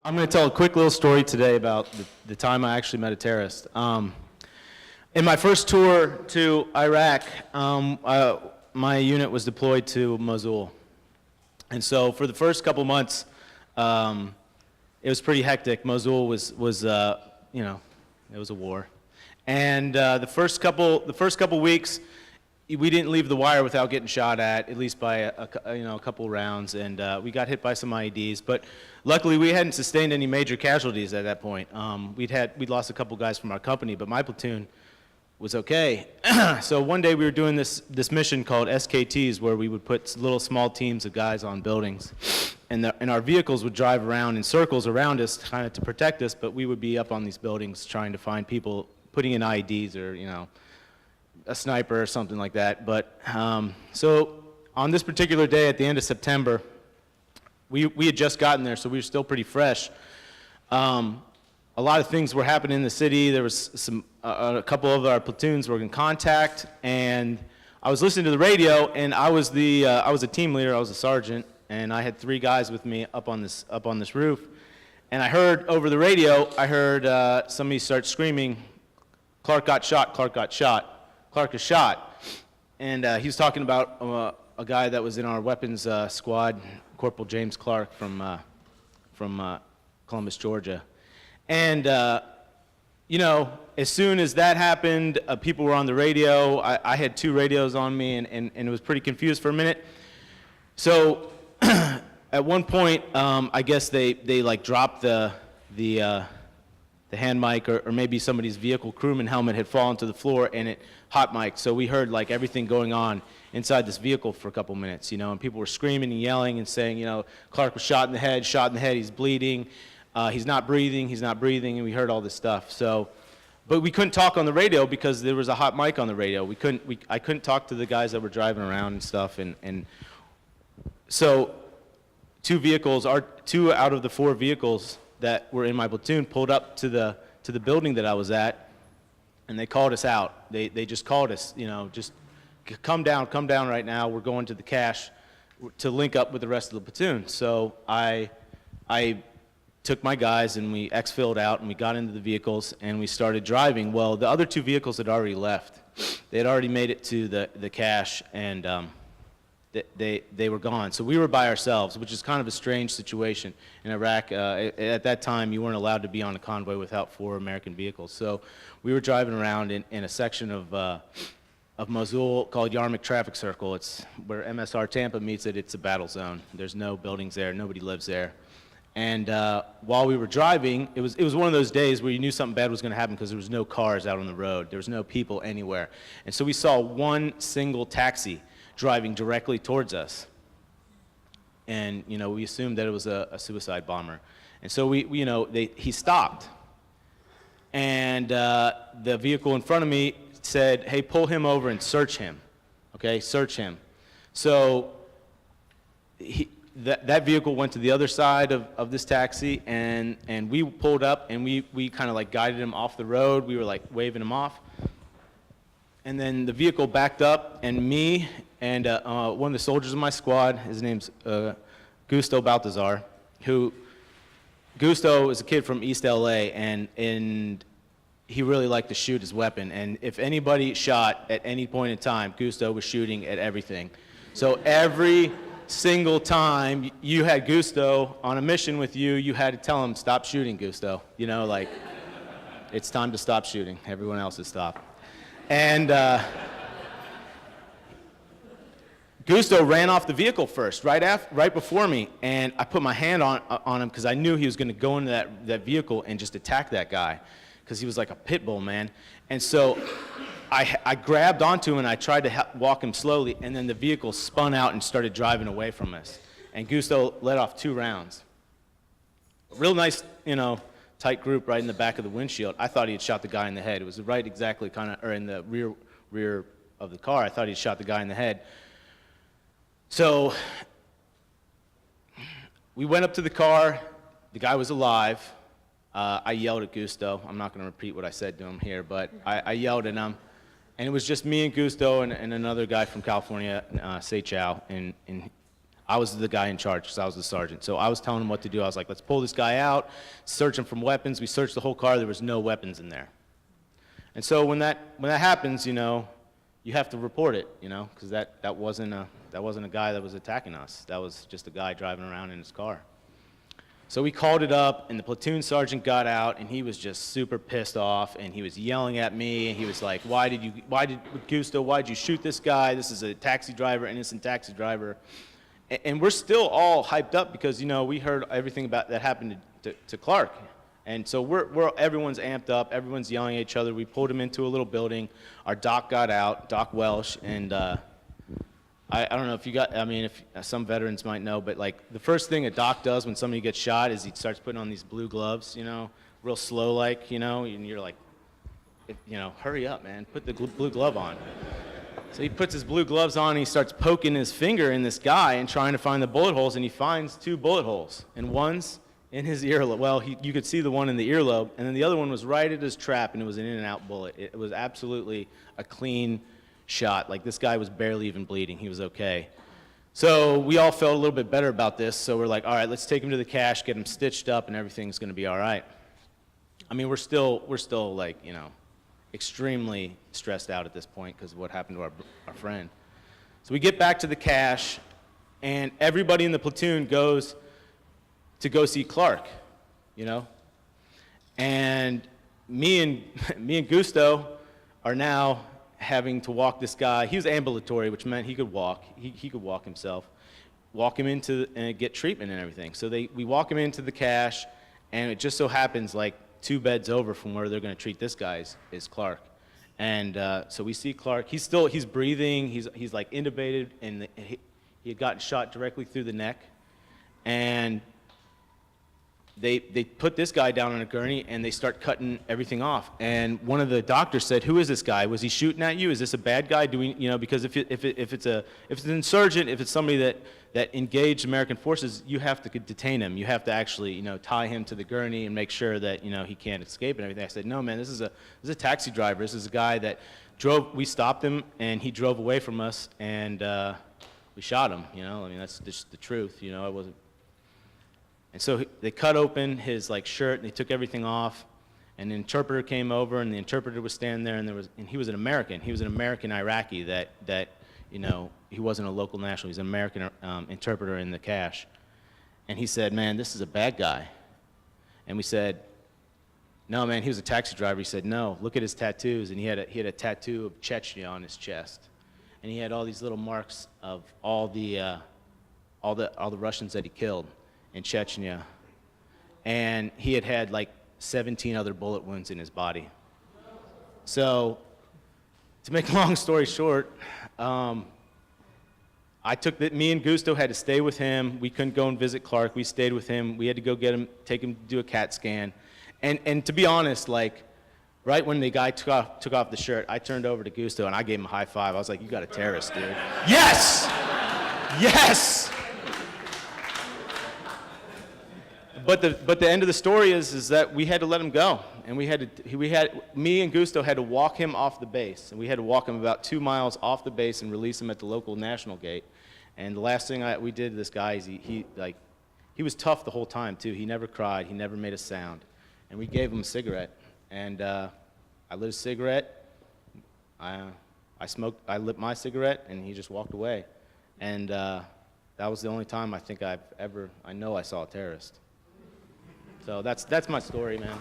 I'm going to tell a quick little story today about the time I actually met a terrorist. In my first tour to Iraq, my unit was deployed to Mosul. And so for the first couple months, it was pretty hectic. Mosul was you know, it was a war. And the first couple weeks, we didn't leave the wire without getting shot at least by a couple rounds, and we got hit by some IEDs. But luckily, we hadn't sustained any major casualties at that point. We'd lost a couple guys from our company, but my platoon was okay. So one day we were doing this mission called SKTs, where we would put little small teams of guys on buildings, and our vehicles would drive around in circles around us, kind of to protect us. But we would be up on these buildings trying to find people putting in IEDs or a sniper or something like that. But so on this particular day at the end of September, we had just gotten there, so we were still pretty fresh. A lot of things were happening in the city. There was a couple of our platoons were in contact, and I was listening to the radio, and I was a team leader. I was a sergeant, and I had 3 guys with me up on this roof. And I heard over the radio, somebody start screaming, "Clark got shot! Clark got shot! Clark is shot!" And he was talking about a guy that was in our weapons squad, Corporal James Clark from Columbus, Georgia. And as soon as that happened, people were on the radio. I had 2 radios on me, and it was pretty confused for a minute. So at one point, I guess they like dropped the hand mic, or maybe somebody's vehicle crewman helmet had fallen to the floor, and it hot mic'd. So we heard like everything going on inside this vehicle for a couple minutes, and people were screaming and yelling and saying, Clark was shot in the head, he's bleeding, he's not breathing, and we heard all this stuff. But we couldn't talk on the radio because there was a hot mic on the radio. I couldn't talk to the guys that were driving around and stuff, and so 2 out of the 4 vehicles that were in my platoon pulled up to the building that I was at, and they called us out. They just called us, just come down right now. We're going to the cache to link up with the rest of the platoon. So I took my guys, and we exfilled out, and we got into the vehicles, and we started driving. Well, the other 2 vehicles had already left. They had already made it to the cache, and they were gone. So we were by ourselves, which is kind of a strange situation in Iraq. At that time, you weren't allowed to be on a convoy without 4 American vehicles. So we were driving around in a section of Mosul called Yarmouk Traffic Circle. It's where MSR Tampa meets it. It's a battle zone. There's no buildings there. Nobody lives there. And while we were driving, it was one of those days where you knew something bad was going to happen because there was no cars out on the road. There was no people anywhere. And so we saw one single taxi driving directly towards us. And we assumed that it was a suicide bomber. And so he stopped. And the vehicle in front of me said, "Hey, pull him over and search him." Okay, search him. So that vehicle went to the other side of this taxi, and we pulled up, and we kind of like guided him off the road. We were like waving him off. And then the vehicle backed up, and me and one of the soldiers in my squad, his name's Gusto Baltazar, Gusto is a kid from East LA, and he really liked to shoot his weapon. And if anybody shot at any point in time, Gusto was shooting at everything. So every single time you had Gusto on a mission with you, you had to tell him, "Stop shooting, Gusto." It's time to stop shooting. Everyone else has stopped. And Gusto ran off the vehicle first, right before me, and I put my hand on him because I knew he was going to go into that vehicle and just attack that guy, because he was like a pit bull, man. And so I grabbed onto him, and I tried to walk him slowly, and then the vehicle spun out and started driving away from us. And Gusto let off 2 rounds. Real nice, tight group right in the back of the windshield. I thought he had shot the guy in the head. It was right exactly or in the rear of the car. I thought he had shot the guy in the head. So we went up to the car. The guy was alive. I yelled at Gusto. I'm not going to repeat what I said to him here, but I yelled at him. And it was just me and Gusto and another guy from California, Say Chow. And I was the guy in charge because I was the sergeant. So I was telling him what to do. I was like, let's pull this guy out, search him from weapons. We searched the whole car. There was no weapons in there. And so when that happens, you know, you have to report it, you know, because that wasn't a guy that was attacking us. That was just a guy driving around in his car. So we called it up, and the platoon sergeant got out, and he was just super pissed off, and he was yelling at me, and he was like, Gusto, why'd you shoot this guy? This is a taxi driver, innocent taxi driver. And we're still all hyped up because, you know, we heard everything about that happened to Clark. And so everyone's amped up, everyone's yelling at each other. We pulled him into a little building. Our doc got out, Doc Welsh, and I don't know if you got, I mean, if some veterans might know, but like the first thing a doc does when somebody gets shot is he starts putting on these blue gloves, you know, real slow like, you know, and you're like, you know, hurry up, man, put the blue glove on. So he puts his blue gloves on and he starts poking his finger in this guy and trying to find the bullet holes, and he finds 2 bullet holes, and one's in his earlobe. Well, you could see the one in the earlobe, and then the other one was right at his trap, and it was an in-and-out bullet. It was absolutely a clean shot. Like, this guy was barely even bleeding. He was okay. So we all felt a little bit better about this, so we're like, all right, let's take him to the cache, get him stitched up, and everything's going to be all right. I mean, we're still like, you know, extremely stressed out at this point because of what happened to our friend. So we get back to the cache, and everybody in the platoon goes to go see Clark, you know? And me and Gusto are now having to walk this guy. He was ambulatory, which meant he could walk. He could walk himself. Walk him into and get treatment and everything. So we walk him into the cache, and it just so happens like 2 beds over from where they're going to treat this guy is Clark. And so we see Clark. He's breathing. He's like intubated, and he had gotten shot directly through the neck. And they put this guy down on a gurney, and they start cutting everything off. And one of the doctors said, "Who is this guy? Was he shooting at you? Is this a bad guy? Do we, you know, because if it's an insurgent, if it's somebody that engaged American forces, you have to detain him. You have to actually, you know, tie him to the gurney and make sure that, you know, he can't escape and everything." I said, "No, man, this is a taxi driver. This is a guy that drove. We stopped him, and he drove away from us, and we shot him. You know, I mean, that's just the truth. You know, I wasn't." And so they cut open his like shirt, and they took everything off, and the interpreter came over, and the interpreter was standing there, and he was an American. He was an American Iraqi that you know, he wasn't a local national. He was an American interpreter in the cache. And he said, "Man, this is a bad guy." And we said, "No, man, he was a taxi driver." He said, "No, look at his tattoos." And he had a tattoo of Chechnya on his chest, and he had all these little marks of all the Russians that he killed in Chechnya, and he had like 17 other bullet wounds in his body. So, to make a long story short, me and Gusto had to stay with him. We couldn't go and visit Clark. We stayed with him. We had to go take him to do a CAT scan, and to be honest, like right when the guy took off the shirt, I turned over to Gusto and I gave him a high five. I was like, "You got a terrorist, dude." Yes, yes. But the end of the story is that we had to let him go, and me and Gusto had to walk him off the base, and we had to walk him about 2 miles off the base and release him at the local national gate. And the last thing we did to this guy is he was tough the whole time too. He never cried, he never made a sound, and we gave him a cigarette, and I lit a cigarette. I lit my cigarette, and he just walked away, and that was the only time I think I know I saw a terrorist. So that's my story, man.